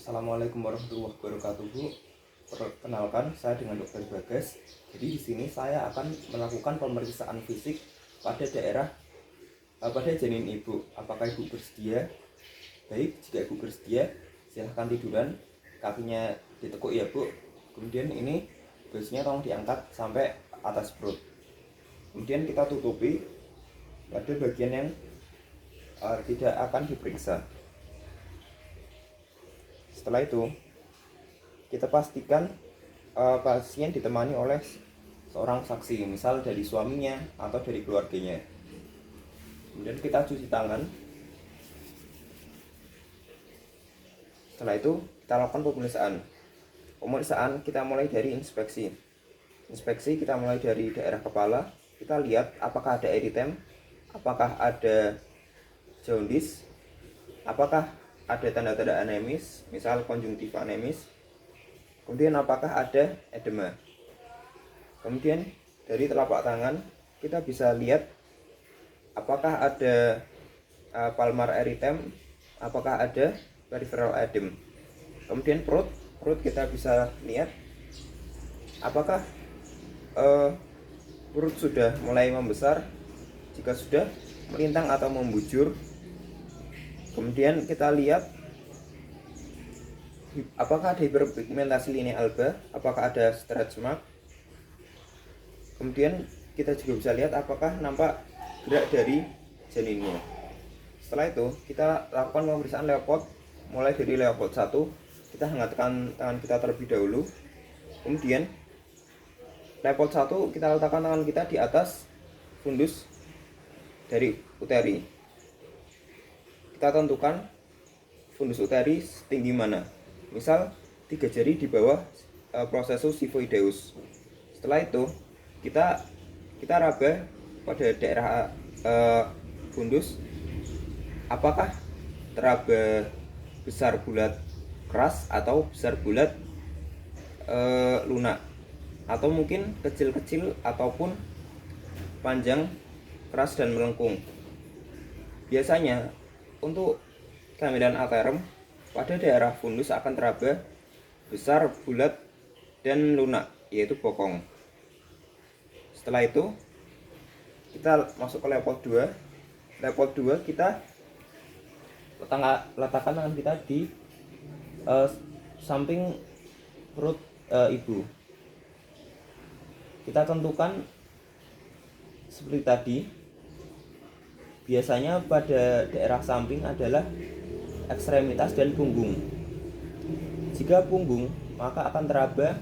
Assalamualaikum warahmatullahi wabarakatuh, Bu. Perkenalkan, saya dengan Dr. Bagas. Jadi di sini saya akan melakukan pemeriksaan fisik pada pada janin ibu. Apakah ibu bersedia? Baik, jika ibu bersedia, silahkan tiduran. Kakinya ditekuk ya, Bu. Kemudian ini busnya tolong diangkat sampai atas perut. Kemudian kita tutupi pada bagian yang tidak akan diperiksa. Setelah itu kita pastikan pasien ditemani oleh seorang saksi, misal dari suaminya atau dari keluarganya. Kemudian kita cuci tangan. Setelah itu kita lakukan pemeriksaan kita mulai dari inspeksi kita mulai dari daerah kepala. Kita lihat apakah ada eritem, apakah ada jaundice, apakah ada tanda-tanda anemis, misal konjungtiva anemis. Kemudian apakah ada edema. Kemudian dari telapak tangan kita bisa lihat apakah ada palmar eritem, apakah ada peripheral edem. Kemudian perut kita bisa lihat apakah perut sudah mulai membesar. Jika sudah, melintang atau membujur. Kemudian kita lihat apakah ada hiperpigmentasi linea alba, apakah ada stretch mark. Kemudian kita juga bisa lihat apakah nampak gerak dari janinnya. Setelah itu kita lakukan pemeriksaan Leopold. Mulai dari Leopold 1, kita hangatkan tangan kita terlebih dahulu. Kemudian Leopold 1 kita letakkan tangan kita di atas fundus dari uteri. Kita tentukan fundus uteri setinggi mana, misal 3 jari di bawah processus xiphoideus. Setelah itu kita raba pada daerah fundus, apakah teraba besar bulat keras atau besar bulat lunak, atau mungkin kecil-kecil ataupun panjang, keras dan melengkung. Biasanya untuk kehamilan aterem pada daerah fundus akan teraba besar, bulat, dan lunak, yaitu bokong. Setelah itu kita masuk ke Leopold 2. Leopold 2 kita letakkan tangan kita di samping perut ibu. Kita tentukan seperti tadi. Biasanya pada daerah samping adalah ekstremitas dan punggung. Jika punggung, maka akan teraba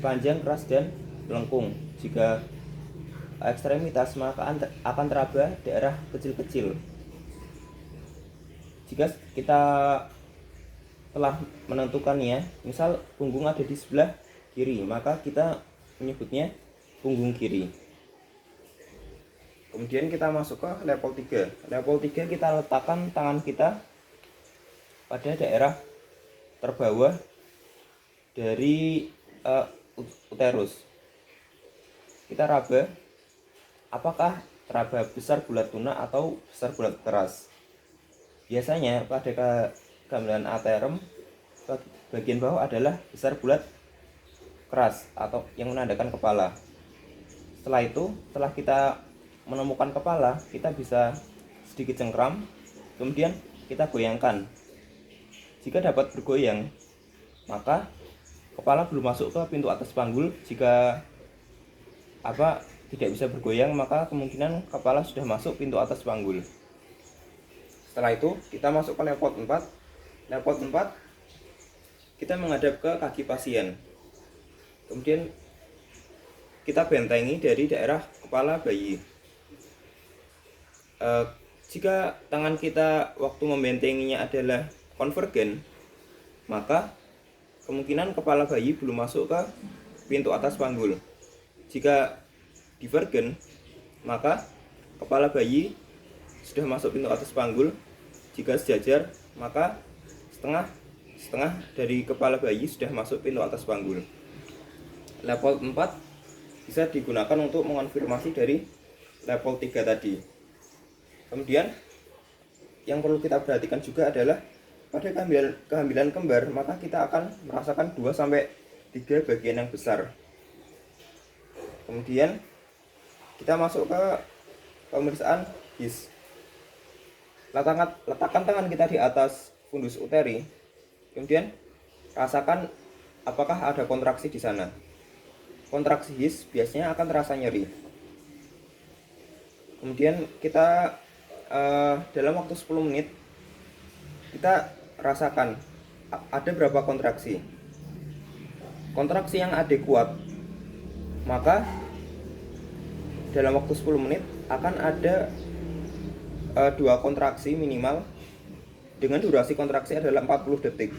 panjang, keras, dan melengkung. Jika ekstremitas, maka akan teraba daerah kecil-kecil. Jika kita telah menentukannya, misal punggung ada di sebelah kiri, maka kita menyebutnya punggung kiri. Kemudian kita masuk ke Leopold 3. Leopold 3 kita letakkan tangan kita pada daerah terbawah dari uterus. Kita raba apakah teraba besar bulat lunak atau besar bulat keras. Biasanya pada kehamilan aterem bagian bawah adalah besar bulat keras atau yang menandakan kepala. Setelah itu, setelah kita menemukan kepala, kita bisa sedikit cengkram, kemudian kita goyangkan. Jika dapat bergoyang, maka kepala belum masuk ke pintu atas panggul. Jika tidak bisa bergoyang, maka kemungkinan kepala sudah masuk pintu atas panggul. Setelah itu kita masuk ke Leopold 4. Leopold 4 kita menghadap ke kaki pasien. Kemudian kita bentengi dari daerah kepala bayi. Jika tangan kita waktu membentenginya adalah konvergen, maka kemungkinan kepala bayi belum masuk ke pintu atas panggul. Jika divergen, maka kepala bayi sudah masuk pintu atas panggul. Jika sejajar, maka setengah dari kepala bayi sudah masuk pintu atas panggul. Leopold 4 bisa digunakan untuk mengonfirmasi dari Leopold 3 tadi. Kemudian yang perlu kita perhatikan juga adalah pada kehamilan kembar, maka kita akan merasakan 2 sampai 3 bagian yang besar. Kemudian kita masuk ke pemeriksaan HIS. Letakkan tangan kita di atas fundus uteri. Kemudian rasakan apakah ada kontraksi di sana. Kontraksi HIS biasanya akan terasa nyeri. Kemudian kita dalam waktu 10 menit kita rasakan ada berapa kontraksi. Kontraksi yang adekuat, maka dalam waktu 10 menit akan ada 2 kontraksi minimal dengan durasi kontraksi adalah 40 detik.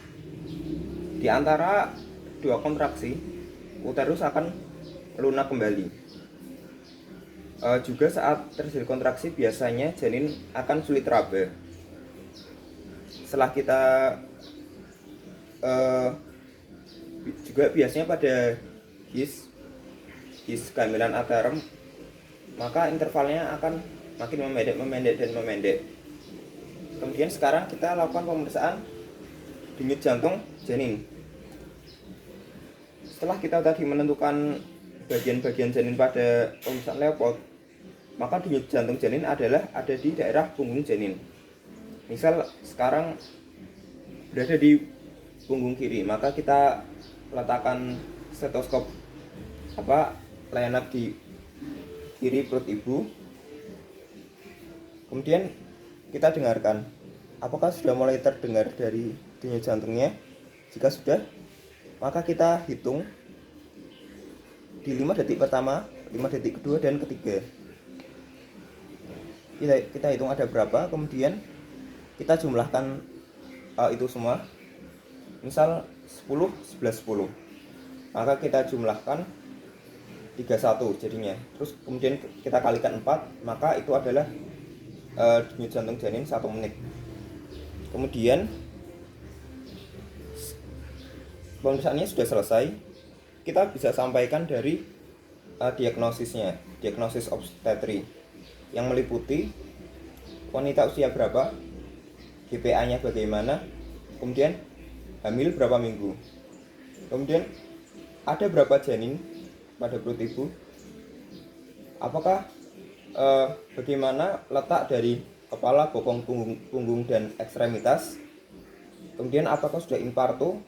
Di antara 2 kontraksi, uterus akan lunak kembali. Juga saat terjadi kontraksi biasanya janin akan sulit raba. Setelah kita juga biasanya pada HIS kehamilan aterem, maka intervalnya akan makin memendek. Kemudian sekarang kita lakukan pemeriksaan denyut jantung janin. Setelah kita tadi menentukan bagian-bagian janin pada pemeriksaan Leopold, maka denyut jantung janin adalah ada di daerah punggung janin. Misal sekarang berada di punggung kiri, maka kita letakkan stetoskop layanat di kiri perut ibu. Kemudian kita dengarkan apakah sudah mulai terdengar dari denyut jantungnya. Jika sudah, maka kita hitung di 5 detik pertama, 5 detik kedua, dan ketiga. Kita hitung ada berapa, kemudian kita jumlahkan itu semua. Misal 10, 11, 10, maka kita jumlahkan 31 jadinya. Terus kemudian kita kalikan 4, maka itu adalah denyut jantung janin 1 menit. Kemudian pemeriksaannya sudah selesai, kita bisa sampaikan dari diagnosisnya, diagnosis obstetri, yang meliputi wanita usia berapa, GPA-nya bagaimana, kemudian hamil berapa minggu, kemudian ada berapa janin pada perut ibu, apakah bagaimana letak dari kepala, bokong, punggung, dan ekstremitas, kemudian apakah sudah infarto,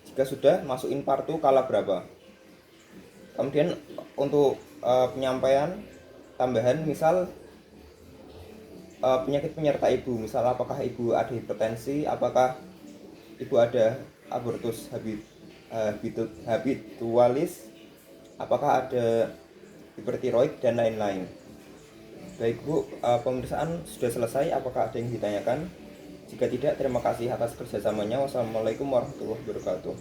jika sudah masuk infarto kala berapa. Kemudian untuk penyampaian tambahan, misal penyakit penyerta ibu, misal apakah ibu ada hipertensi, apakah ibu ada abortus habitualis, apakah ada hipertiroid, dan lain-lain. Baik Bu, pemeriksaan sudah selesai. Apakah ada yang ditanyakan? Jika tidak, terima kasih atas kerjasamanya. Wassalamualaikum warahmatullahi wabarakatuh.